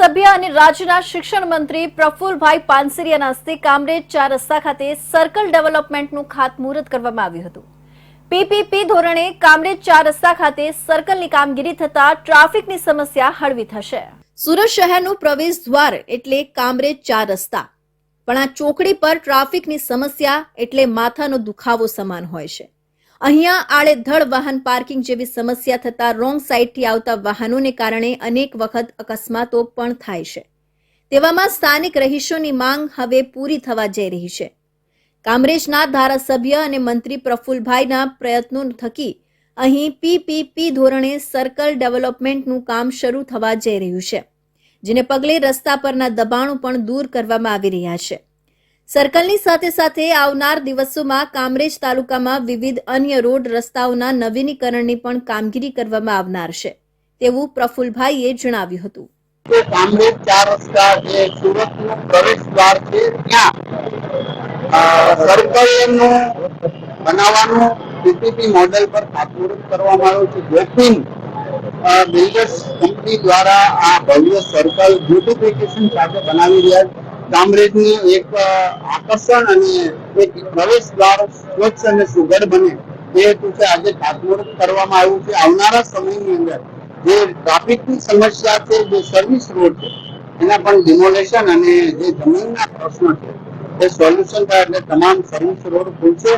ધારાસભ્ય અને રાજ્યના શિક્ષણ મંત્રી પ્રફુલભાઈ પાનસરિયાના હસ્તે કામરેજ 4 રસ્તા ખાતે સર્કલ ડેવલપમેન્ટનું ખાતમુહૂર્ત કરવામાં આવ્યું હતું। પીપીપી ધોરણે કામરેજ 4 રસ્તા ખાતે સર્કલની કામગીરી થતા ટ્રાફિકની સમસ્યા હળવી થશે। સુરત શહેરનું પ્રવેશ દ્વાર એટલે કામરેજ 4 રસ્તા, પણ આ ચોકડી પર ટ્રાફિકની સમસ્યા એટલે માથાનો દુખાવો સમાન હોય છે। અહીંયા આડેધડ વાહન પાર્કિંગ જેવી સમસ્યા થતા રોંગ સાઈડથી આવતા વાહનોને કારણે અનેક વખત અકસ્માતો પણ થાય છે। તેવામાં સ્થાનિક રહીશોની માંગ હવે પૂરી થવા જઈ રહી છે। કામરેજના ધારાસભ્ય અને મંત્રી પ્રફુલભાઈના પ્રયત્નો થકી અહીં પીપીપી ધોરણે સર્કલ ડેવલપમેન્ટનું કામ શરૂ થવા જઈ રહ્યું છે, જેને પગલે રસ્તા પરના દબાણો પણ દૂર કરવામાં આવી રહ્યા છે। સર્કલની સાથે સાથે આવનાર દિવસોમાં કામરેજ તાલુકામાં વિવિધ અન્ય રોડ રસ્તાઓના નવીનીકરણની પણ કામગીરી કરવામાં આવનાર છે, તેવું પ્રફુલભાઈએ જણાવ્યું હતું। કામરેજ 4 રસ્તા જે સુરતનું પ્રવેશ દ્વાર છે ત્યાં સર્કલનું બનાવવાનું પીપીપી મોડેલ પર ખાતમુહૂર્ત કરવામાં આવ્યું છે। ગોપીન બિલ્ડર્સ કંપની દ્વારા આ ભવ્ય સર્કલ બ્યુટિફિકેશન સાથે બનાવી રહ્યા છે। કામરેજની એક આકર્ષણ અને એક પ્રવેશ દ્વાર સ્વચ્છ અને સુઘડ બને એ હેતુથી આજે ખાતમુહૂર્ત કરવામાં આવ્યું છે। આવનારા સમયની અંદર જે ટ્રાફિકની સમસ્યા છે, જે સર્વિસ રોડ છે, એના પણ ડિમોલેશન અને જે જમીનના પ્રશ્નો છે એ સોલ્યુશન થાય એટલે તમામ સર્વિસ રોડ ખુલશે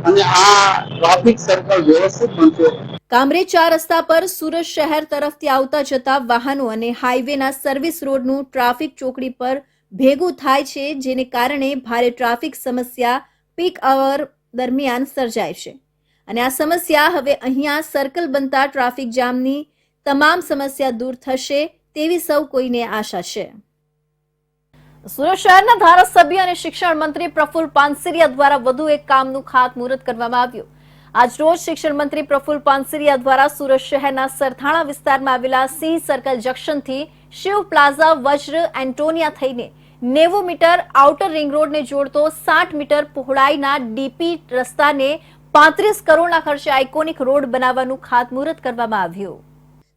અને આ ટ્રાફિક સર્કલ વ્યવસ્થિત બનશે। કામરેજ 4 રસ્તા પર સુરત શહેર તરફથી આવતા જતા વાહનો અને હાઈવેના સર્વિસ રોડનું ટ્રાફિક ચોકડી પર ભેગું થાય છે, જેને કારણે ભારે ટ્રાફિક સમસ્યા પીક અવર દરમિયાન સર્જાય છે અને આ સમસ્યા હવે અહીંયા સર્કલ બનતા ટ્રાફિક જામની તમામ સમસ્યા દૂર થશે તેવી સૌ કોઈને આશા છે। સુરત શહેરના ધારાસભ્ય અને શિક્ષણ મંત્રી પ્રફુલ પાનસરિયા દ્વારા વધુ એક કામનું ખાતમુહૂર્ત કરવામાં આવ્યું। આજરોજ શિક્ષણ મંત્રી પ્રફુલ પાનસરિયા દ્વારા સુરત શહેરના સરથાણા વિસ્તારમાં આવેલા સિંહ સર્કલ જંકશનથી શિવ પ્લાઝા વજ્ર એન્ટોનિયા થઈને 90 મીટર આઉટર રિંગ રોડને જોડતો 60 મીટર પહોળાઈના ડીપી રસ્તાને 35 કરોડના ખર્ચે આઇકોનિક રોડ બનાવવાનું ખાતમુહૂર્ત કરવામાં આવ્યું।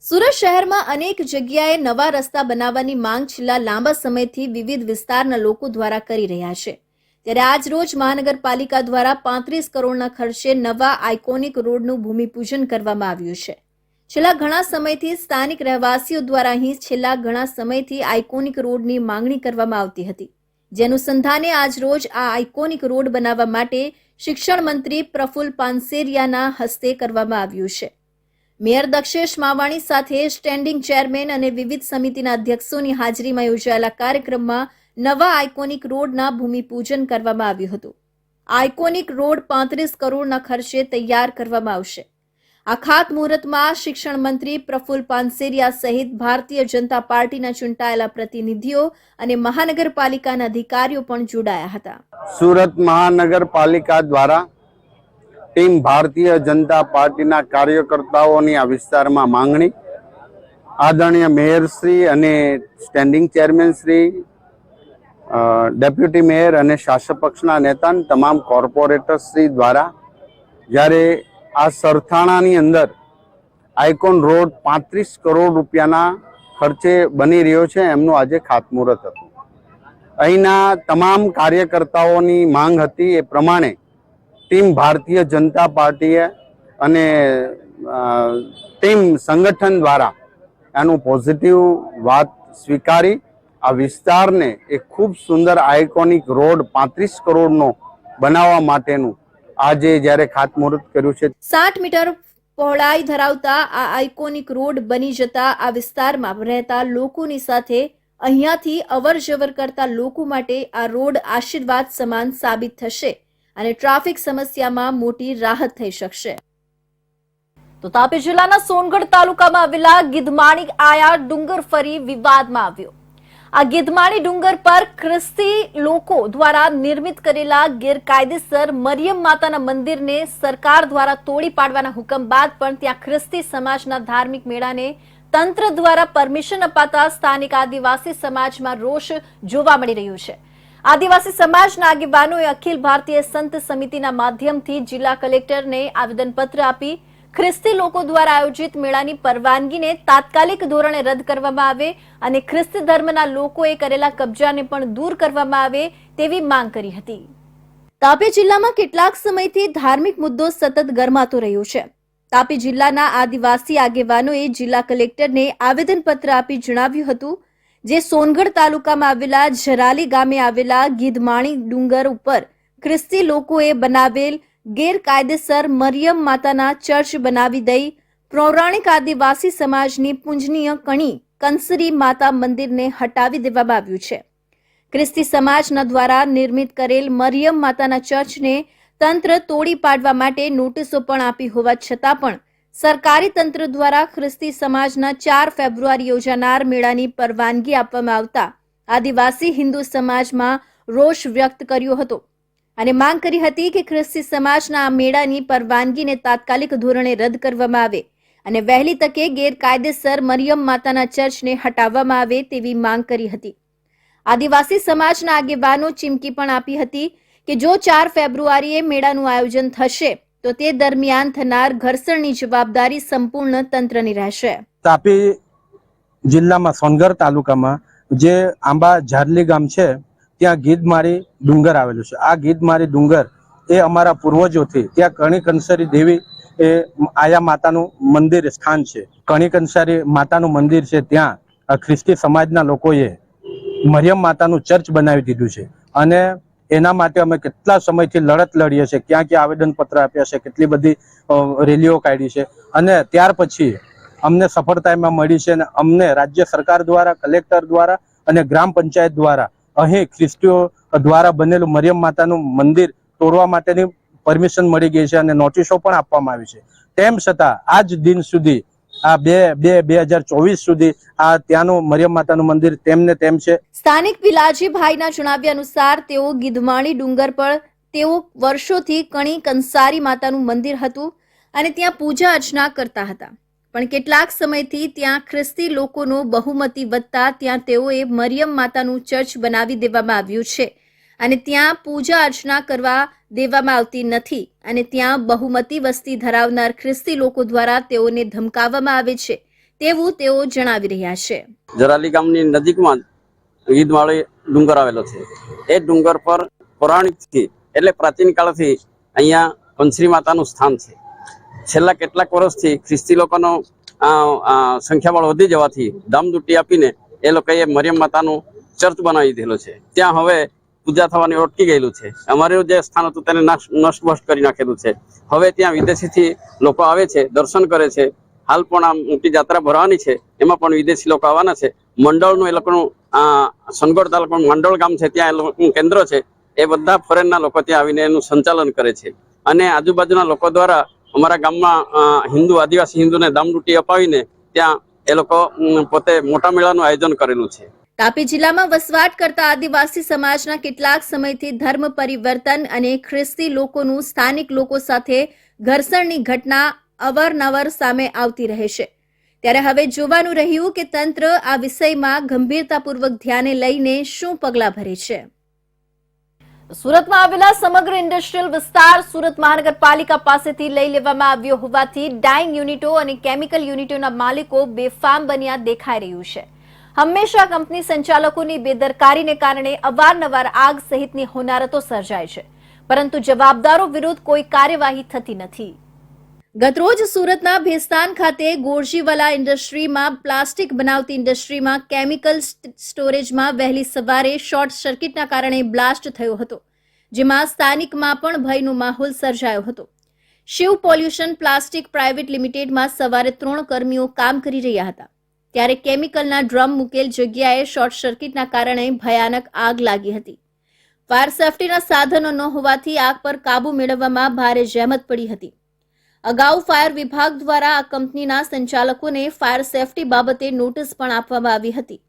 સુરત શહેરમાં અનેક જગ્યાએ નવા રસ્તા બનાવવાની માંગ છેલ્લા લાંબા સમયથી વિવિધ વિસ્તારના લોકો દ્વારા કરી રહ્યા છે, ત્યારે આજ રોજ મહાનગરપાલિકા દ્વારા 35 કરોડના ખર્ચે નવા આઇકોનિક રોડનું ભૂમિપૂજન કરવામાં આવ્યું છે। છેલ્લા ઘણા સમયથી સ્થાનિક રહેવાસીઓ દ્વારા અહીં છેલ્લા ઘણા સમયથી આઇકોનિક રોડની માંગણી કરવામાં આવતી હતી, જે અનુસંધાને આજ રોજ આ આઇકોનિક રોડ બનાવવા માટે શિક્ષણ મંત્રી પ્રફુલ પાનસરિયાના હસ્તે કરવામાં આવ્યું છે। મેયર દક્ષેશ માવાણી સાથે સ્ટેન્ડિંગ ચેરમેન અને વિવિધ સમિતિના અધ્યક્ષોની હાજરીમાં યોજાયેલા કાર્યક્રમમાં નવા આઇકોનિક રોડના ભૂમિપૂજન કરવામાં આવ્યું હતું। આઇકોનિક રોડ 35 કરોડના ખર્ચે તૈયાર કરવામાં આવશે। આ ખાતમુહૂર્તમાં શિક્ષણ મંત્રી પ્રફુલ પાનસરિયા સહિત ભારતીય જનતા પાર્ટીના ચૂંટાયેલા પ્રતિનિધિઓ અને મહાનગરપાલિકાના અધિકારીઓ પણ જોડાયા હતા। સુરત મહાનગરપાલિકા દ્વારા ટીમ ભારતીય જનતા પાર્ટીના કાર્યકર્તાઓની આ વિસ્તારમાં માંગણી આદરણીય મેયરશ્રી અને સ્ટેન્ડિંગ ચેરમેનશ્રી, ડેપ્યુટી મેયર અને શાસક પક્ષના નેતા તમામ કોર્પોરેટરશ્રી દ્વારા જ્યારે આ સરથાણાની અંદર આઇકોન રોડ 35 કરોડ રૂપિયાના ખર્ચે બની રહ્યો છે, એમનું આજે ખાતમુહૂર્ત હતું। અહીંના તમામ કાર્યકર્તાઓની માંગ હતી એ પ્રમાણે ટીમ ભારતીય જનતા પાર્ટીએ અને ટીમ સંગઠન દ્વારા એનું પોઝિટિવ વાત સ્વીકારી આ વિસ્તારને એક ખૂબ સુંદર આઇકોનિક રોડ 35 કરોડનો બનાવવા માટેનું આજે જ્યારે ખાતમુહૂર્ત કર્યું છે। 60 મીટર પહોળાઈ ધરાવતા આ આઇકોનિક રોડ બની જતા આ વિસ્તારમાં રહેતા લોકોની સાથે અહીંયાથી અવર જવર કરતા લોકો માટે આ રોડ આશીર્વાદ સમાન સાબિત થશે અને ટ્રાફિક સમસ્યામાં મોટી રાહત થઈ શકશે। તો તાપી જિલ્લાના સોનગઢ તાલુકામાં આવેલા ગીધમાણી આયા ડુંગર ફરી વિવાદમાં આવ્યો। આ ગીધમાણી ડુંગર પર ખ્રિસ્તી લોકો દ્વારા નિર્મિત કરેલા ગેરકાયદેસર મરિયમ માતાના મંદિરને સરકાર દ્વારા તોડી પાડવાના હુકમ બાદ પણ ત્યાં ખ્રિસ્તી સમાજના ધાર્મિક મેળાને તંત્ર દ્વારા પરમિશન અપાતા સ્થાનિક આદિવાસી સમાજમાં રોષ જોવા મળી રહ્યું છે। આદિવાસી સમાજના આગેવાનોએ અખિલ ભારતીય સંત સમિતિના માધ્યમથી જિલ્લા કલેક્ટરને આવેદનપત્ર આપી ખ્રિસ્તી લોકો દ્વારા આયોજિત મેળાની પરવાનગીને તાત્કાલિક ધોરણે રદ કરવામાં આવે અને ખ્રિસ્તી ધર્મના લોકોએ કરેલા કબજાને પણ દૂર કરવામાં આવે તેવી માંગ કરી હતી. તાપી જિલ્લામાં કેટલાક સમયથી ધાર્મિક મુદ્દો સતત ગરમાતો રહ્યો છે. તાપી જિલ્લાના આદિવાસી આગેવાનોએ જિલ્લા કલેક્ટરને આવેદનપત્ર આપી જણાવ્યું હતું જે સોનગઢ તાલુકામાં આવેલા જરાલી ગામે આવેલા ગીધમાણી ડુંગર ઉપર ખ્રિસ્તી લોકોએ બનાવેલ ગેરકાયદેસર મરિયમ માતાના ચર્ચ બનાવી દઈ પૌરાણિક આદિવાસી સમાજની પૂજનીય કણી કંસરી માતા મંદિરને હટાવી દેવામાં આવ્યું છે. ખ્રિસ્તી સમાજના દ્વારા નિર્મિત કરેલ મરિયમ માતાના ચર્ચને તંત્ર તોડી પાડવા માટે નોટિસો પણ આપી હોવા છતાં પણ સરકારી તંત્ર દ્વારા ખ્રિસ્તી સમાજના 4 ફેબ્રુઆરી યોજાનાર મેળાની પરવાનગી આપવામાં આવતા આદિવાસી હિન્દુ સમાજમાં રોષ વ્યક્ત કર્યો હતો અને માંગ કરી હતી કે ખ્રિસ્તી સમાજના આ મેળાની પરવાનગીને તાત્કાલિક ધોરણે રદ કરવામાં આવે અને વહેલી તકે ગેરકાયદેસર મરિયમ માતાના ચર્ચને હટાવવામાં આવે તેવી માંગ કરી હતી. આદિવાસી સમાજના આગેવાનો ચીમકી પણ આપી હતી કે જો 4 ફેબ્રુઆરીએ મેળાનું આયોજન થશે તો તે દરમિયાન થનાર ઘર્ષણની જવાબદારી સંપૂર્ણ તંત્રની રહેશે. તાપી જિલ્લામાં સોનગઢ તાલુકામાં જે આંબા ઝારલી ગામ છે ત્યાં ગીધમારી ડુંગર આવેલું છે. આ ગીધમારી ડુંગર એ અમારા પૂર્વજોથી ત્યાં કણી કંસરી દેવી એ આયા માતાનું મંદિર સ્થાન છે. કણી કંસારી માતાનું મંદિર છે. ત્યાં ખ્રિસ્તી સમાજના લોકોએ મરિયમ માતાનું ચર્ચ બનાવી દીધું છે અને એના માટે અમે કેટલા સમયથી લડત લડીએ છીએ. ક્યાં ક્યાં આવેદનપત્ર આપ્યા છે, કેટલી બધી રેલીઓ કાઢી છે અને ત્યાર પછી અમને સફળતા એમાં મળી છે અને અમને રાજ્ય સરકાર દ્વારા, કલેક્ટર દ્વારા અને ગ્રામ પંચાયત દ્વારા અહીં ખ્રિસ્તીઓ દ્વારા બનેલું મરિયમ માતાનું મંદિર તોડવા માટેની પરમિશન મળી ગઈ છે અને નોટિસો પણ આપવામાં આવી છે. તેમ છતાં આજ દિન સુધી આ 2024 સુધી આ ત્યાંનું મરિયમ માતાનું મંદિર તેમને તેમ છે. સ્થાનિક વિલાજીભાઈના જણાવ્યા અનુસાર તેઓ ગીધમાણી ડુંગર પર તેઓ વર્ષોથી કણી કંસારી માતાનું મંદિર હતું અને ત્યાં પૂજા અર્ચના કરતા હતા, પણ કેટલાક સમયથી ત્યાં ખ્રિસ્તી લોકોનો બહુમતી વધતા ત્યાં તેઓએ મરિયમ માતાનું ચર્ચ બનાવી દેવામાં આવ્યું છે અને ત્યાં પૂજા અર્ચના કરવા દેવામાં આવતી નથી અને ત્યાં બહુમતી વસ્તી ધરાવનાર ખ્રિસ્તી લોકો દ્વારા તેઓને ધમકાવવામાં આવે છે તેવું તેઓ જણાવી રહ્યા છે. જરાલી ગામની નજીકમાં ગીધમાળી ડુંગર આવેલો છે. એ ડુંગર પર પૌરાણિકથી એટલે પ્રાચીન કાળથી અહીંયા કંસરી માતાનું સ્થાન છે. છેલ્લા કેટલાક વર્ષથી ખ્રિસ્તી લોકોનો સંખ્યાબળ વધી જવાથી દામદૂટી આપીને એ લોકોએ મરિયમ માતાનું ચર્ચ બનાવી દીધેલો છે. ત્યાં હવે પૂજા થવાની અટકી ગયેલું છે. અમારું જે સ્થાન હતું તેને નષ્ટભ્રષ્ટ કરી નાખેલું છે. હવે ત્યાં વિદેશીથી લોકો આવે છે, દર્શન કરે છે. હાલ પણ આ મોટી જાત્રા ભરવાની છે, એમાં પણ વિદેશી લોકો આવવાના છે. મંડળનું એ લોકોનું સોનગઢ તાલુકાનું મંડળ ગામ છે, ત્યાં એ લોકોનું કેન્દ્ર છે. એ બધા ફોરેનના લોકો ત્યાં આવીને એનું સંચાલન કરે છે અને આજુબાજુના લોકો દ્વારા અમારા ગામમાં આદિવાસી હિન્દુને દામડૂટી અપાવીને ત્યાં એ લોકો પોતે મોટા મેળાનું આયોજન કરેલું છે. તાપી જિલ્લામાં વસવાટ કરતા આદિવાસી સમાજના કેટલાક સમયથી ધર્મ પરિવર્તન અને ખ્રિસ્તી લોકોનું સ્થાનિક લોકો સાથે ઘર્ષણની ઘટના અવારનવાર સામે આવતી રહે છે. ત્યારે હવે જોવાનું રહ્યું કે તંત્ર આ વિષયમાં ગંભીરતાપૂર્વક ધ્યાને લઈને શું પગલાં ભરે છે. સુરતમાં આવેલા સમગ્ર ઇન્ડસ્ટ્રીયલ વિસ્તાર સુરત મહાનગરપાલિકા પાસેથી લઈ લેવામાં આવ્યો હોવાથી ડાઇંગ યુનિટો અને કેમિકલ યુનિટોના માલિકો બેફામ બન્યા દેખાઈ રહ્યું છે. હંમેશા કંપની સંચાલકોની બેદરકારીને કારણે અવારનવાર આગ સહિતની હોનારતો સર્જાય છે, પરંતુ જવાબદારો વિરુદ્ધ કોઈ કાર્યવાહી થતી નથી. ગતરોજ સુરતના ભેસ્તાન ખાતે ગોરજીવાલા ઇન્ડસ્ટ્રીમાં પ્લાસ્ટિક બનાવતી ઇન્ડસ્ટ્રીમાં કેમિકલ સ્ટોરેજમાં વહેલી સવારે શોર્ટ સર્કિટના કારણે બ્લાસ્ટ થયો હતો, જેમાં સ્થાનિકમાં પણ ભયનો માહોલ સર્જાયો હતો. શિવ પોલ્યુશન પ્લાસ્ટિક પ્રાઇવેટ લિમિટેડમાં સવારે 3 કર્મીઓ કામ કરી રહ્યા હતા, ત્યારે કેમિકલના ડ્રમ મૂકેલ જગ્યાએ શોર્ટ સર્કિટના કારણે ભયાનક આગ લાગી હતી. ફાયર સેફટીના સાધનો ન હોવાથી આગ પર કાબુ મેળવવામાં ભારે જહેમત પડી હતી. અગાઉ ફાયર વિભાગ દ્વારા આ કંપનીના સંચાલકોને ફાયર સેફટી બાબતે નોટિસ પણ આપવામાં આવી હતી,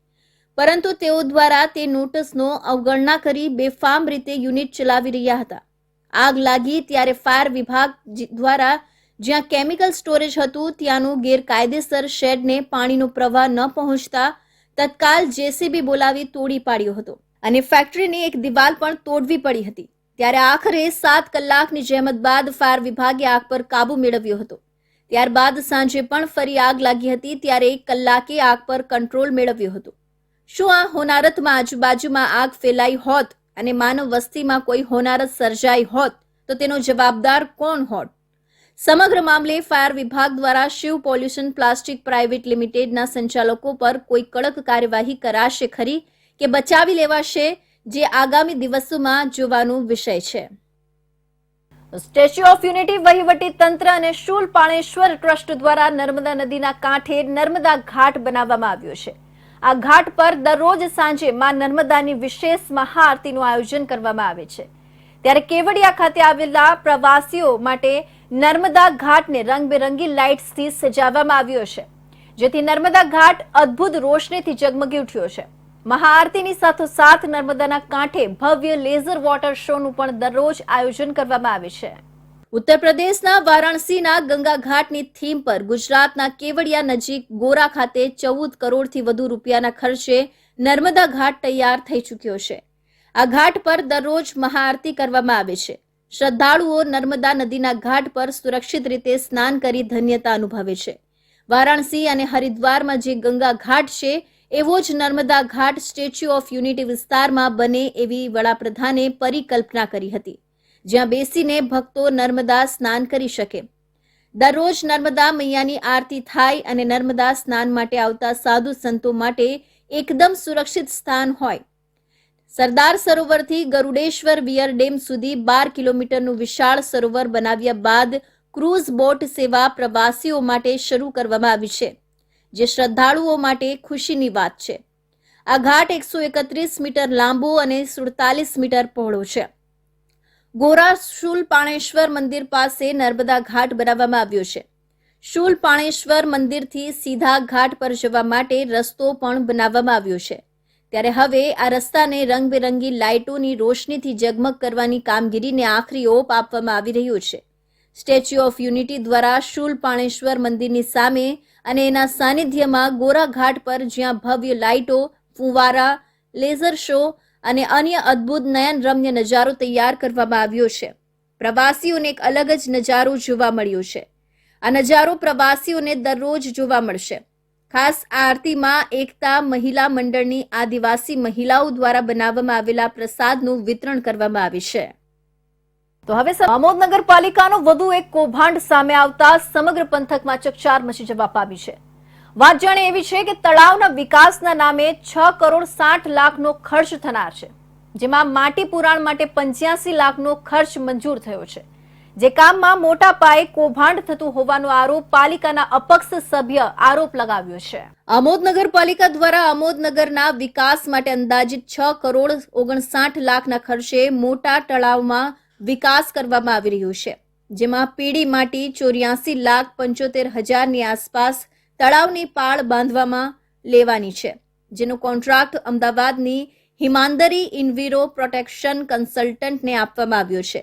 પરંતુ તેઓ દ્વારા તે નોટિસનો અવગણના કરી બેફામ રીતે યુનિટ ચલાવી રહ્યા હતા. આગ લાગી ત્યારે ફાયર વિભાગ દ્વારા જ્યાં કેમિકલ સ્ટોરેજ હતું ત્યાંનું ગેરકાયદેસર શેડને પાણીનો પ્રવાહ ન પહોંચતા તત્કાલ જેસીબી બોલાવી તોડી પાડ્યો હતો અને ફેક્ટરીની એક દિવાલ પણ તોડવી પડી હતી. ત્યારે આખરે 7 કલાકની જહેમત બાદ ફાયર વિભાગે આગ પર કાબુ મેળવ્યો હતો. ત્યારબાદ સાંજે પણ ફરી આગ લાગી હતી, ત્યારે 1 કલાકે આગ પર કંટ્રોલ મેળવ્યો હતો. શું આ હોનારતમાં આજુબાજુમાં આગ ફેલાઈ હોત અને માનવ વસ્તીમાં કોઈ હોનારત સર્જાઈ હોત તો તેનો જવાબદાર કોણ હોત? સમગ્ર મામલે ફાયર વિભાગ દ્વારા શિવ પોલ્યુશન પ્લાસ્ટિક પ્રાઇવેટ લિમિટેડના સંચાલકો પર કોઈ કડક કાર્યવાહી કરાશે ખરી કે બચાવી લેવાશે, જે આગામી દિવસોમાં જોવાનો વિષય છે. સ્ટેચ્યુ ઓફ યુનિટી વહીવટી તંત્ર અને શૂલ પાણેશ્વર ટ્રસ્ટ દ્વારા નર્મદા નદીના કાંઠે નર્મદા ઘાટ બનાવવામાં આવ્યો છે. આ ઘાટ પર દરરોજ સાંજે માં નર્મદાની વિશેષ મહાઆરતીનું આયોજન કરવામાં આવે છે. ત્યારે કેવડિયા ખાતે આવેલા પ્રવાસીઓ માટે નર્મદા ઘાટને રંગબેરંગી લાઇટ્સથી સજાવવામાં આવ્યો છે, જેથી નર્મદા ઘાટ અદ્ભુત રોશનીથી ઝગમગી ઉઠ્યો છે. મહાઆરતીની સાથોસાથ નર્મદાના કાંઠે ભવ્ય લેઝર વોટર શોનું પણ દરરોજ આયોજન કરવામાં આવે છે. ઉત્તર પ્રદેશના વારાણસીના ગંગા ઘાટની થીમ પર ગુજરાતના કેવડિયા નજીક ગોરા ખાતે 14 કરોડથી વધુ રૂપિયાના ખર્ચે નર્મદા ઘાટ તૈયાર થઈ ચૂક્યો છે. આ ઘાટ પર દરરોજ મહાઆરતી કરવામાં આવે છે. શ્રદ્ધાળુઓ નર્મદા નદીના ઘાટ પર સુરક્ષિત રીતે સ્નાન કરી ધન્યતા અનુભવે છે. વારાણસી અને હરિદ્વારમાં જે ગંગા ઘાટ છે, એવો જ નર્મદા ઘાટ સ્ટેચ્યુ ઓફ યુનિટી વિસ્તારમાં બને એવી વડાપ્રધાને પરિકલ્પના કરી હતી, જ્યાં બેસીને ભક્તો નર્મદા સ્નાન કરી શકે. દરરોજ નર્મદા મૈયાની આરતી થાય અને નર્મદા સ્નાન માટે આવતા સાધુ સંતો માટે એકદમ સુરક્ષિત સ્થાન હોય. સરદાર સરોવરથી ગરુડેશ્વર વિયર ડેમ સુધી 12 કિલોમીટરનું વિશાળ સરોવર બનાવ્યા બાદ ક્રૂઝ બોટ સેવા પ્રવાસીઓ માટે શરૂ કરવામાં આવી છે, જે શ્રદ્ધાળુઓ માટે ખુશીની વાત છે. આ ઘાટ 131 મીટર લાંબો અને 47 મીટર પહોળો છે. ગોરા શૂલ પાણેશ્વર મંદિર પાસે નર્મદા ઘાટ બનાવવામાં આવ્યો છે. શૂલ પાણેશ્વર મંદિરથી સીધા ઘાટ પર જવા માટે રસ્તો પણ બનાવવામાં આવ્યો છે. ત્યારે હવે આ રસ્તાને રંગબેરંગી લાઇટોની રોશનીથી ઝગમગ કરવાની કામગીરીને આખરી ઓપ આપવામાં આવી રહ્યો છે. સ્ટેચ્યુ ઓફ યુનિટી દ્વારા શૂલ પાણેશ્વર મંદિરની સામે અને એના સાનિધ્યમાં ગોરા ઘાટ પર જ્યાં ભવ્ય લાઇટો, ફુવારા, લેઝર શો અને અન્ય અદ્ભુત નયનરમ્ય નજારો તૈયાર કરવામાં આવ્યો છે. પ્રવાસીઓને એક અલગ જ નજારો જોવા મળ્યો છે. આ નજારો પ્રવાસીઓને દરરોજ જોવા મળશે. ખાસ આ આરતીમાં એકતા મહિલા મંડળની આદિવાસી મહિલાઓ દ્વારા બનાવવામાં આવેલા પ્રસાદનું વિતરણ કરવામાં આવે છે. તો હવે આમોદ નગરપાલિકાનો વધુ એક કૌભાંડ સામે આવતા સમગ્ર પંથકમાં ચકચાર મચી જવા પામી છે. વાત જાણે એવી છે કે તળાવના વિકાસના નામે 6 કરોડ 60 લાખનો ખર્ચ થનાર છે, જેમાં માટી પુરાણ માટે 85 લાખનો ખર્ચ મંજૂર થયો છે. જે કામમાં મોટા પાયે કૌભાંડ થતું હોવાનો આરોપ પાલિકાના અપક્ષ સભ્ય આરોપ લગાવ્યો છે. આમોદ નગરપાલિકા દ્વારા આમોદ નગરના વિકાસ માટે અંદાજિત 6 કરોડ 59 લાખના ખર્ચે મોટા તળાવમાં વિકાસ કરવામાં આવી રહ્યું છે, જેમાં પીળી માટી 84,75,000ની આસપાસ તળાવની પાળ બાંધવામાં લેવાની છે, જેનો કોન્ટ્રાક્ટ અમદાવાદની હિમાંદરી ઇન્વિરો પ્રોટેક્શન કન્સલ્ટન્ટને આપવામાં આવ્યો છે,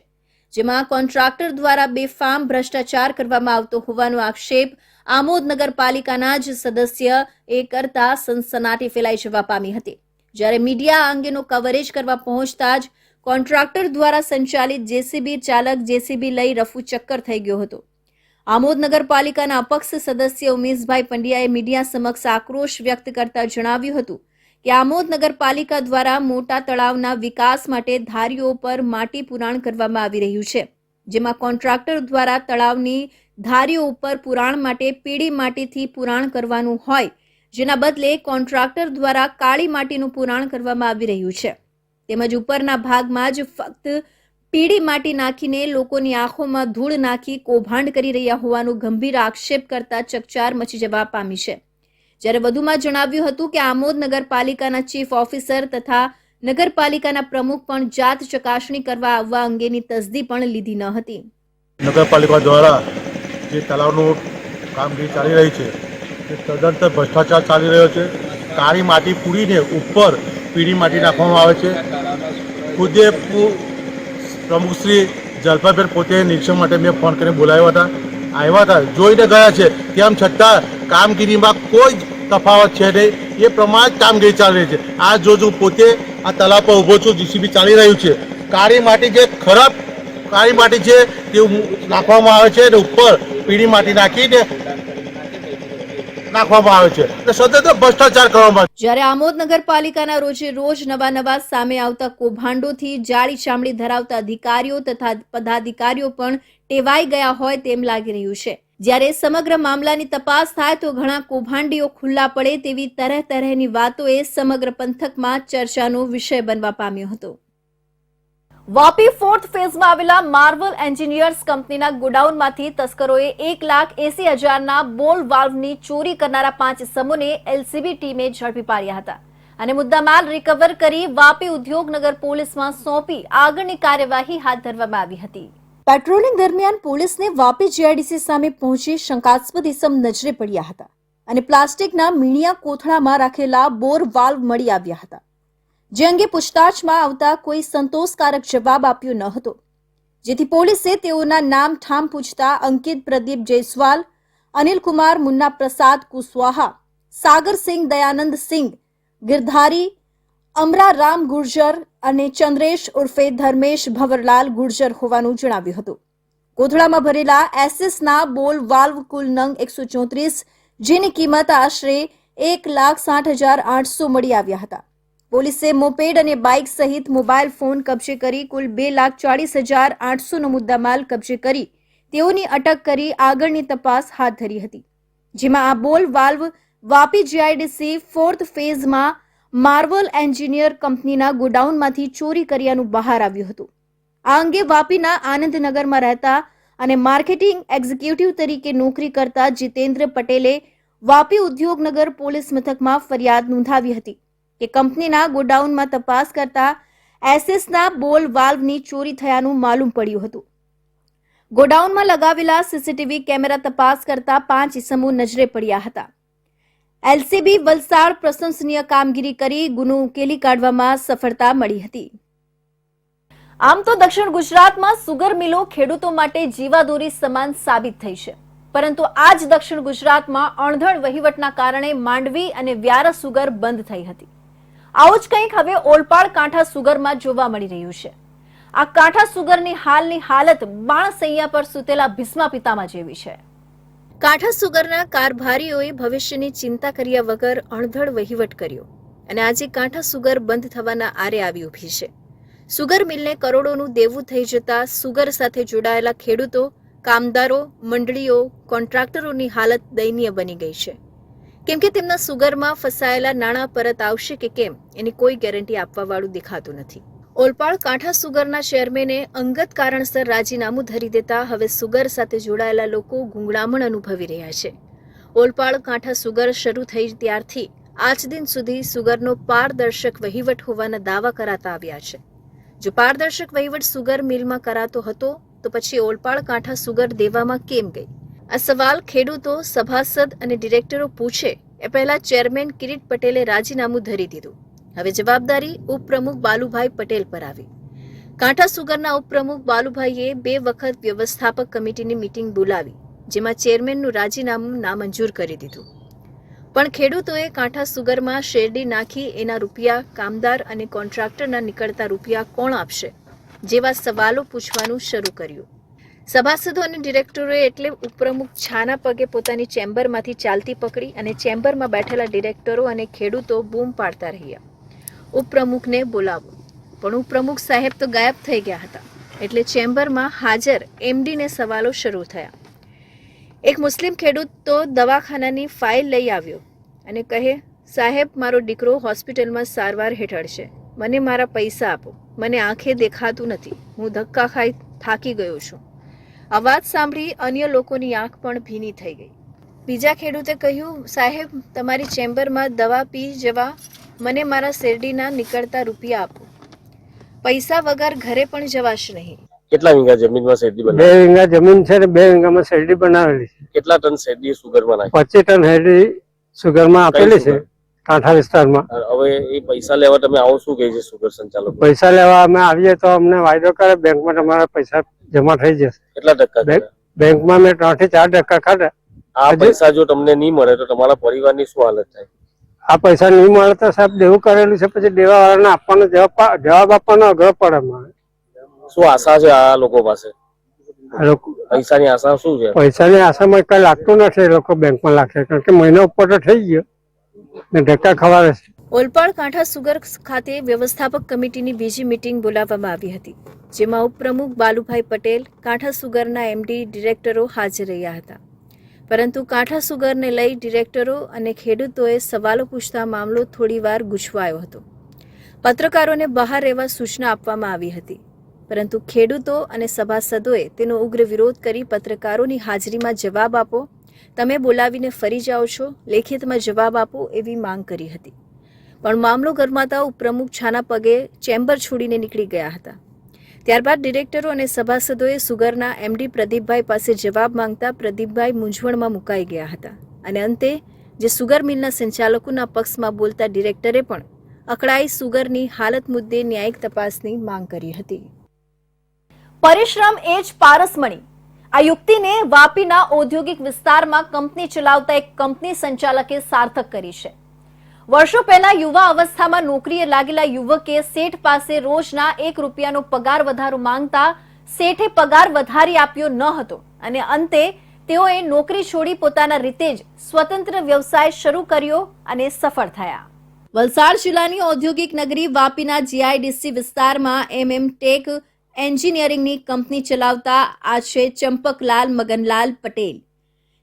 જેમાં કોન્ટ્રાક્ટર દ્વારા બેફામ ભ્રષ્ટાચાર કરવામાં આવતો હોવાનો આક્ષેપ આમોદ નગરપાલિકાના જ સદસ્ય એ કરતા સનસનાટી ફેલાઈ જવા પામી હતી. જ્યારે મીડિયા આ અંગેનો કવરેજ કરવા પહોંચતા જ કોન્ટ્રાક્ટર દ્વારા સંચાલિત જેસીબી ચાલક જેસીબી લઈ રફુ ચક્કર થઈ ગયો હતો. આમોદ નગરપાલિકાના અપક્ષ સદસ્ય ઉમેશભાઈ પંડ્યાએ મીડિયા સમક્ષ આક્રોશ વ્યક્ત કરતા જણાવ્યું હતું કે આમોદ નગરપાલિકા દ્વારા મોટા તળાવના વિકાસ માટે ધારીઓ પર માટી પુરાણ કરવામાં આવી રહ્યું છે, જેમાં કોન્ટ્રાક્ટર દ્વારા તળાવની ધારીઓ ઉપર પુરાણ માટે પીળી માટીથી પુરાણ કરવાનું હોય, જેના બદલે કોન્ટ્રાક્ટર દ્વારા કાળી માટીનું પુરાણ કરવામાં આવી રહ્યું છે. તેમજ ઉપરના ભાગમાં જ ફક્ત પીળી માટી નાખીને લોકોની આંખોમાં ધૂળ નાખી કૌભાંડ કરી રહ્યા હોવાનો ગંભીર આક્ષેપ કરતા ચકચાર મચી જવા પામી છે. જ્યારે વધુમાં જણાવ્યું હતું કે આમોદ નગરપાલિકાના ચીફ ઓફિસર તથા નગરપાલિકાના પ્રમુખ પણ જાત ચકાસણી કરવા આવવા અંગેની તસદી પણ લીધી ન હતી. નગરપાલિકા દ્વારા જે તળાવનું કામગીરી ચાલી રહી છે તે તદંતર ભ્રષ્ટાચાર ચાલી રહ્યો છે. કાળી માટી પૂરીને ઉપર પીળી માટી નાખવામાં આવે છે. ખુદે પ્રમુખશ્રી જલપાબેન પોતે નિરીક્ષણ માટે મેં ફોન કરીને બોલાવ્યા હતા, જોઈને ગયા છે, તેમ છતાં કામગીરીમાં કોઈ તફાવત છે નહીં. એ પ્રમાણે જ કામગીરી ચાલી રહી છે. આ જોજું પોતે આ તળાવ પર ઊભો છું, જીસીબી ચાલી રહ્યું છે. કાળી માટી જે ખરાબ કાળી માટી છે તે નાખવામાં આવે છે અને ઉપર પીળી માટી નાખીને નાખવામાં આવે છે અને સતત ભ્રષ્ટાચાર કરવામાં આવે છે. જ્યારે આમોદ નગરપાલિકાના રોજે રોજ નવા સામે આવતા કૌભાંડોથી જાડી ચામડી ધરાવતા અધિકારીઓ તથા પદાધિકારીઓ પણ ટેવાઈ ગયા હોય તેમ લાગી રહ્યું છે. જ્યારે સમગ્ર મામલાની તપાસ થાય તો ઘણા કૌભાંડીઓ ખુલ્લા પડે તેવી તરહની વાતોએ સમગ્ર પંથકમાં ચર્ચાનો વિષય બનવા પામ્યો હતો. વાપી ફોર્થ ફેઝમાં આવેલા માર્વલ એન્જિનિયર્સ કંપનીના ગોડાઉનમાંથી તસ્કરોએ 1,80,000ના બોલ વાલ્વની ચોરી કરનારા 5 ઇસમોને એલસીબી ટીમે ઝડપી પાડ્યા હતા અને મુદ્દામાલ રિકવર કરી વાપી ઉદ્યોગનગર પોલીસમાં સોંપી આગળની કાર્યવાહી હાથ ધરવામાં આવી હતી. પેટ્રોલિંગ દરમિયાન પોલીસને વાપી જીઆઈડીસી સામે પહોંચી શંકાસ્પદ ઇસમ નજરે પડ્યા હતા અને પ્લાસ્ટિકના મીણિયા કોથળામાં રાખેલા બોર વાલ્વ મળી આવ્યા હતા, જે અંગે પૂછતાછમાં આવતા કોઈ સંતોષકારક જવાબ આપ્યો ન હતો, જેથી પોલીસે તેઓના નામ ઠામ પૂછતા અંકિત પ્રદીપ જયસ્વાલ, અનિલકુમાર મુન્ના પ્રસાદ કુશવાહા, સાગરસિંહ દયાનંદ સિંહ ગિરધારી, અમરારામ ગુર્જર અને ચંદ્રેશ ઉર્ફે ધર્મેશ ભવરલાલ ગુર્જર હોવાનું જણાવ્યું હતું. કોથળામાં ભરેલા એસએસના બોલ વાલ્વ કુલ નંગ 134, જેની કિંમત આશરે 1,60,800 મળી આવ્યા હતા. પોલીસે મોપેડ અને બાઇક સહિત મોબાઈલ ફોન કબજે કરી કુલ 2,40,800નો મુદ્દામાલ કબજે કરી તેઓની અટક કરી આગળની તપાસ હાથ ધરી હતી, જેમાં આ બોલ વાલ્વ વાપી જીઆઈડીસી ફોર્થ ફેઝમાં માર્વલ એન્જિનિયર કંપનીના ગોડાઉનમાંથી ચોરી કર્યાનું બહાર આવ્યું હતું. આ અંગે વાપીના આનંદનગરમાં રહેતા અને માર્કેટિંગ એક્ઝિક્યુટિવ તરીકે નોકરી કરતા જીતેન્દ્ર પટેલે વાપી ઉદ્યોગનગર પોલીસ મથકમાં ફરિયાદ નોંધાવી હતી કે કંપનીના ગોડાઉનમાં તપાસ કરતા એસએસના બોલ વાલ્વની ચોરી થયાનું માલુમ પડ્યું હતું. ગોડાઉનમાં લગાવેલા સીસીટીવી કેમેરા તપાસ કરતા 5 ઇસમો નજરે પડ્યા હતા. એલસીબી વલસાડ પ્રશંસનીય કામગીરી કરી ગુનો ઉકેલી કાઢવામાં સફળતા મળી હતી. આમ તો દક્ષિણ ગુજરાતમાં સુગર મિલો ખેડૂતો માટે જીવાદોરી સમાન સાબિત થઈ છે, પરંતુ આ જ દક્ષિણ ગુજરાતમાં અણધડ વહીવટના કારણે માંડવી અને વ્યારા સુગર બંધ થઈ હતી. આવું જ કંઈક હવે ઓલપાડ કાંઠા સુગરમાં જોવા મળી રહ્યું છે. આ કાંઠા સુગરની હાલની હાલત બાણસૈયા પર સૂતેલા ભીષ્મા પિતામાં જેવી છે. કાંઠા સુગરના કારભારીઓએ ભવિષ્યની ચિંતા કર્યા વગર અણધડ વહીવટ કર્યો અને આજે કાંઠા સુગર બંધ થવાના આરે આવી ઊભી છે. સુગર મિલને કરોડોનું દેવું થઈ જતા સુગર સાથે જોડાયેલા ખેડૂતો, કામદારો, મંડળીઓ, કોન્ટ્રાક્ટરોની હાલત દયનીય બની ગઈ છે, કેમ કે તેમના સુગરમાં ફસાયેલા નાણાં પરત આવશે કે કેમ એની કોઈ ગેરંટી આપવાવાળું દેખાતું નથી. ઓલપાડ કાંઠા સુગરના ચેરમેને અંગત કારણસર રાજીનામું ધરી દેતા હવે સુગર સાથે જોડાયેલા લોકો ગૂંગળામણ અનુભવી રહ્યા છે. ઓલપાડ કાંઠા સુગર શરૂ થઈ ત્યારથી આજ દિન સુધી સુગરનો પારદર્શક વહીવટ હોવાના દાવા કરાતા આવ્યા છે. જો પારદર્શક વહીવટ સુગર મિલમાં કરાતો હતો તો પછી ઓલપાડ કાંઠા સુગર દેવામાં કેમ ગઈ? આ સવાલ ખેડૂતો, સભાસદ અને ડિરેક્ટરો પૂછે એ પહેલા ચેરમેન કિરીટ પટેલે રાજીનામું ધરી દીધું. હવે જવાબદારી ઉપપ્રમુખ બાલુભાઈ પટેલ પર આવી. કાંઠા સુગરના ઉપપ્રમુખ બાલુભાઈએ 2 વખત વ્યવસ્થાપક કમિટીની મીટિંગ બોલાવી, જેમાં ચેરમેનનું રાજીનામું નામંજૂર કરી દીધું. પણ ખેડૂતોએ કાંઠા સુગરમાં શેરડી નાખી એના રૂપિયા કામદાર અને કોન્ટ્રાક્ટરના નીકળતા રૂપિયા કોણ આપશે જેવા સવાલો પૂછવાનું શરૂ કર્યું. સભાસદો અને ડિરેક્ટરોએ એટલે ઉપપ્રમુખ છાના પગે પોતાની ચેમ્બરમાંથી ચાલતી પકડી અને ચેમ્બરમાં બેઠેલા ડિરેક્ટરો અને ખેડૂતો બૂમ પાડતા રહ્યા, ઉપપ્રમુખને બોલાવો. પણ ઉપપ્રમુખ સાહેબ તો ગાયબ થઈ ગયા હતા. એટલે ચેમ્બરમાં હાજર એમડીને સવાલો શરૂ થયા. એક મુસ્લિમ ખેડૂત તો દવાખાનાની ફાઇલ લઈ આવ્યો અને કહે, સાહેબ મારો દીકરો હોસ્પિટલમાં સારવાર હેઠળ છે, મને મારા પૈસા આપો, મને આંખે દેખાતું નથી, હું ધક્કા ખાઈ થાકી ગયો છું. આ વાત સાંભળી અન્ય લોકોની આંખ પણ ભીની થઈ ગઈ. બીજા ખેડૂતે કહ્યું, સાહેબ તમારી ચેમ્બરમાં દવા પી જવા મને મારા શેરડીના નીકળતા રૂપિયા આપો, પૈસા વગર ઘરે પણ જવાશે નહીં. કેટલા વીઘા જમીનમાં શેરડી 2 વીઘા જમીન છે ને 2 વીઘામાં શેરડી બનાવેલી છે. કેટલા ટન શેરડી સુગરમાં નાખી? 25 ટન શેરડી સુગરમાં આપેલી છે કાંઠા વિસ્તારમાં. હવે એ પૈસા લેવા તમે આવો શું કહે છે સુગર સંચાલકો? પૈસા લેવા અમે આવીએ તો અમને વાયદો કરે બેંકમાં તમારા પૈસા જમા થઈ જશે. કેટલા ટકા? બેંકમાં મેં 3 થી 4% ખાધા. આ પૈસા જો તમને નહીં મળે તો તમારા પરિવારની શું હાલત થાય? આ પૈસા નહીં મળે તો સાહેબ દેવું કરેલું છે, પછી દેવા વાળાને આપવાનો જવાબ આપવાનો અઘરો પડે. મારે શું આશા છે આ લોકો પાસે? આ લોકો પૈસાની આશા શું છે? પૈસાની આશામાં કઈ લાગતું નથી, એ લોકો બેંકમાં લાગશે, કારણ કે મહિનો ઉપર તો થઈ ગયો ને ધક્કા ખવાડે છે. ઓલપાડ કાંઠા સુગર ખાતે વ્યવસ્થાપક કમિટીની બીજી મીટિંગ બોલાવવામાં આવી હતી, જેમાં ઉપપ્રમુખ બાલુભાઈ પટેલ, કાંઠા સુગરના એમડી, ડિરેક્ટરો હાજર રહ્યા હતા. પરંતુ કાંઠા સુગરને લઈ ડિરેક્ટરો અને ખેડૂતોએ સવાલો પૂછતા મામલો થોડીવાર ગૂંચવાયો હતો. પત્રકારોને બહાર રહેવા સૂચના આપવામાં આવી હતી, પરંતુ ખેડૂતો અને સભાસદોએ તેનો ઉગ્ર વિરોધ કરી પત્રકારોની હાજરીમાં જવાબ આપો, તમે બોલાવીને ફરી જાઓ છો, લેખિતમાં જવાબ આપો એવી માંગ કરી હતી. પણ મામલો ગરમાતા ઉપપ્રમુખ છાના પગે ચેમ્બર છોડીને નીકળી ગયા હતા. ત્યારબાદ ડિરેક્ટરો અને સભાસદોએ સુગરના એમડી પ્રદીપભાઈ પાસે જવાબ માંગતા પ્રદીપભાઈ મૂંઝવણમાં મુકાઈ ગયા હતા અને અંતે જે સુગર મિલના સંચાલકોના પક્ષમાં બોલતા ડિરેક્ટરે પણ અકળાઈ સુગરની હાલત મુદ્દે ન્યાયિક તપાસની માંગ કરી હતી. પરિશ્રમ એ જ પારસમણી. આ યુક્તિને વાપીના ઔદ્યોગિક વિસ્તારમાં કંપની ચલાવતા એક કંપની સંચાલકે સાર્થક કરી છે. વર્ષો પહેલા યુવા અવસ્થામાં નોકરીએ લાગેલા યુવકે શેઠ પાસે રોજના ₹1 પગાર વધારો માંગતા શેઠે પગાર વધારી આપ્યો ન હતો અને અંતે તેઓએ નોકરી છોડી પોતાના રીતે જ સ્વતંત્ર વ્યવસાય શરૂ કર્યો અને સફળ થયા. વલસાડ જિલ્લાની ઔદ્યોગિક નગરી વાપીના જીઆઈડીસી વિસ્તારમાં ટેક એન્જિનિયરિંગની કંપની ચલાવતા આ છે ચંપકલાલ મગનલાલ પટેલ.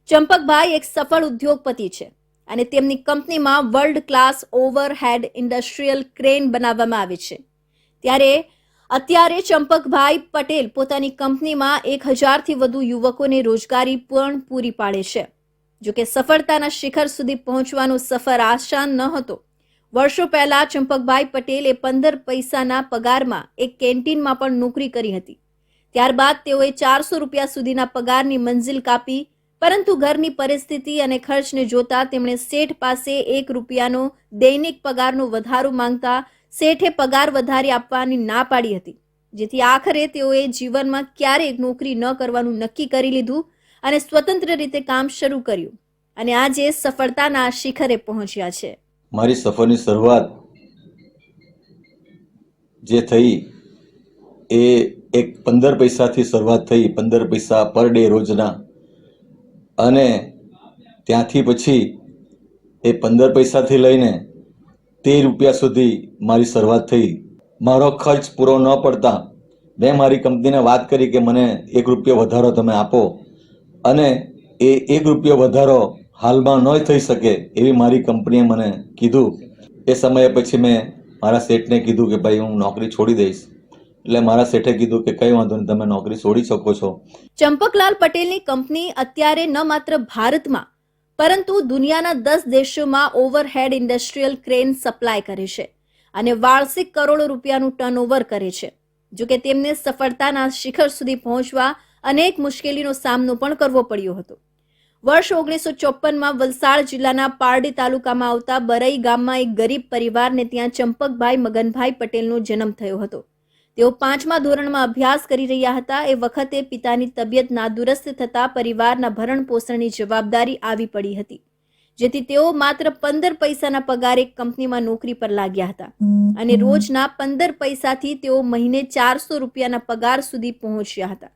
ચંપકભાઈ એક સફળ ઉદ્યોગપતિ છે અને તેમની કંપનીમાં world class overhead industrial crane બનાવવામાં આવે છે. ત્યારે અત્યારે ચંપકભાઈ પટેલ પોતાની કંપનીમાં 1000થી વધુ યુવકોને રોજગારી પણ પૂરી પાડે છે. જોકે સફળતાના શિખર સુધી પહોંચવાનો સફર આસાન ન હતો. વર્ષો પહેલા ચંપકભાઈ પટેલે 15 પૈસાના પગારમાં એક કેન્ટીનમાં પણ નોકરી કરી હતી. ત્યારબાદ તેઓએ ₹400 સુધીના પગારની મંજિલ કાપી, પરંતુ ઘરની પરિસ્થિતિ અને ખર્ચને જોતા તેમણે શેઠ પાસે ₹1 દૈનિક પગારનો વધારો માંગતા શેઠે પગાર વધારી આપવાની ના પાડી હતી, જેથી આખરે તેઓએ જીવનમાં ક્યારેય નોકરી ન કરવાનું નક્કી કરી લીધું અને સ્વતંત્ર રીતે કામ શરૂ કર્યું અને આજે સફળતાના શિખરે પહોંચ્યા છે. મારી સફરની શરૂઆત જે થઈ એ એક 15 પૈસાથી શરૂઆત થઈ, 15 પૈસા પર ડે રોજના, અને ત્યાંથી પછી એ 15 પૈસાથી લઈને ₹13 સુધી મારી શરૂઆત થઈ. મારો ખર્ચ પૂરો ન પડતા મેં મારી કંપનીને વાત કરી કે મને ₹1 વધારો તમે આપો, અને એ ₹1 વધારો હાલમાં ન થઈ શકે એવી મારી કંપનીએ મને કીધું. એ સમયે પછી મેં મારા શેઠને કીધું કે ભાઈ હું નોકરી છોડી દઈશ. એટલે મારા શેઠે કીધું કે કંઈ વાંધો નહીં, તમે નોકરી છોડી શકો છો. ચંપકલાલ પટેલની કંપની અત્યારે ન માત્ર ભારતમાં પરંતુ દુનિયાના 10 દેશોમાં ઓવરહેડ ઇન્ડસ્ટ્રીયલ ક્રેન સપ્લાય કરે છે અને વાર્ષિક કરોડો રૂપિયાનું ટર્નઓવર કરે છે. જોકે તેમને સફળતાના શિખર સુધી પહોંચવા અનેક મુશ્કેલીનો સામનો પણ કરવો પડ્યો હતો. વર્ષ 1954માં વલસાડ જિલ્લાના પારડી તાલુકામાં આવતા બરઈ ગામમાં એક ગરીબ પરિવારને ત્યાં ચંપકભાઈ મગનભાઈ પટેલનો જન્મ થયો હતો. તેઓ 5મા ધોરણમાં અભ્યાસ કરી રહ્યા હતા. એ વખતે પિતાની તબિયત નાદુરસ્ત થતા પરિવારના ભરણ પોષણની જવાબદારી આવી પડી હતી, જેથી તેઓ માત્ર 15 પૈસાના પગારે કંપનીમાં નોકરી પર લાગ્યા હતા અને રોજના 15 પૈસાથી તેઓ મહિને ₹400ના પગાર સુધી પહોંચ્યા હતા.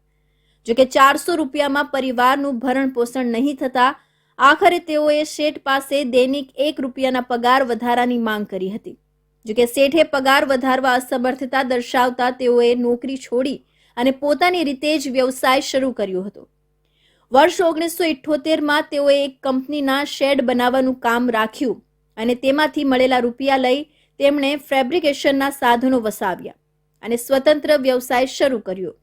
જોકે ₹400માં પરિવારનું ભરણ પોષણ નહીં થતા આખરે તેઓએ શેઠ પાસે દૈનિક ₹1ના પગાર વધારાની માંગ કરી હતી. જોકે શેઠે પગાર વધારવા અસમર્થતા દર્શાવતા તેઓએ નોકરી છોડી અને પોતાની રીતે જ વ્યવસાય શરૂ કર્યો હતો. વર્ષ 1978માં તેઓએ એક કંપનીના શેડ બનાવવાનું કામ રાખ્યું અને તેમાંથી મળેલા રૂપિયા લઈ તેમણે ફેબ્રિકેશનના સાધનો વસાવ્યા અને સ્વતંત્ર વ્યવસાય શરૂ કર્યો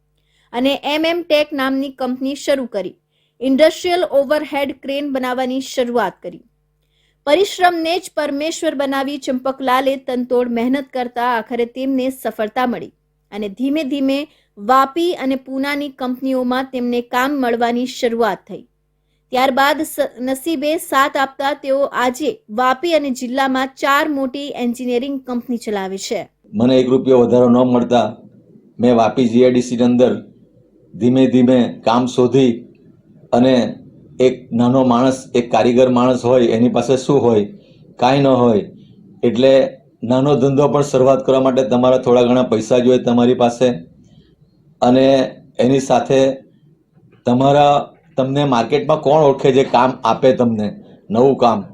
અને ટેક નામની કંપની શરૂ કરી ઇન્ડસ્ટ્રીયલ ઓવરહેડ ક્રેન બનાવવાની શરૂઆત કરી. પરિશ્રમને જ પરમેશ્વર બનાવી ચંપકલાલે તનતોડ મહેનત કરતા આખરે તેમને સફળતા મળી અને ધીમે ધીમે વાપી અને પૂનાની કંપનીઓમાં તેમને કામ મળવાની શરૂઆત થઈ. ત્યારબાદ નસીબે સાથ આપતા તેઓ આજે વાપી અને જિલ્લામાં 4 મોટી એન્જિનિયરિંગ કંપની ચલાવે છે. મને ₹1 વધારો ન મળતા મેં વાપી જીઆઈડીસી ની અંદર ધીમે ધીમે કામ શોધી, અને એક નાનો માણસ, એક કારીગર માણસ હોય એની પાસે શું હોય, કાંઈ ન હોય, એટલે નાનો ધંધો પણ શરૂઆત કરવા માટે તમારા થોડા ઘણા પૈસા જોઈએ તમારી પાસે, અને એની સાથે તમને માર્કેટમાં કોણ ઓળખે જે કામ આપે તમને નવું કામ.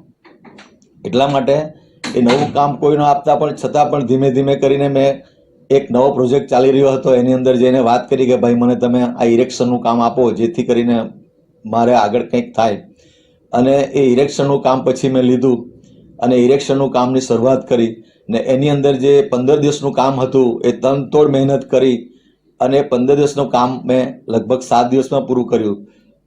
એટલા માટે એ નવું કામ કોઈ ન આપતા પણ છતાં પણ ધીમે ધીમે કરીને મેં એક નવો પ્રોજેક્ટ ચાલી રહ્યો હતો એની અંદર જઈને વાત કરી કે ભાઈ મને તમે આ ઇરેક્શનનું કામ આપો જેથી કરીને મારે આગળ કંઈક થાય. અને એ ઇરેક્શનનું કામ પછી મેં લીધું અને ઇરેક્શનનું કામની શરૂઆત કરી ને એની અંદર જે 15 દિવસનું કામ હતું એ તનતોડ મહેનત કરી અને 15 દિવસનું કામ મેં લગભગ 7 દિવસમાં પૂરું કર્યું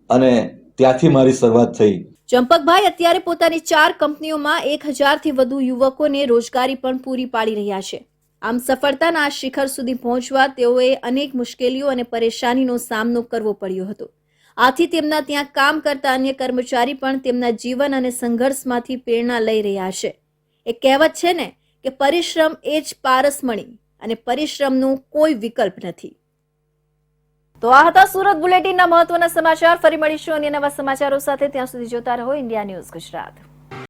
અને ત્યાંથી મારી શરૂઆત થઈ. ચંપકભાઈ અત્યારે પોતાની 4 કંપનીઓમાં 1000થી વધુ યુવકોને રોજગારી પણ પૂરી પાડી રહ્યા છે. આમ સફળતાના આ શિખર સુધી પહોંચવા તેઓએ અનેક મુશ્કેલીઓ અને પરેશાનીનો સામનો કરવો પડ્યો હતો. આથી તેમના ત્યાં કામ કરતા અન્ય કર્મચારી પણ તેમના જીવન અને સંઘર્ષમાંથી પ્રેરણા લઈ રહ્યા છે. એક કહેવત છે ને કે પરિશ્રમ એ જ પારસમણી અને પરિશ્રમનો કોઈ વિકલ્પ નથી. તો આ હતા સુરત બુલેટિનના મહત્વના સમાચાર. ફરી મળીશું અન્ય નવા સમાચારો સાથે. ત્યાં સુધી જોતા રહો ઇન્ડિયા ન્યૂઝ ગુજરાત.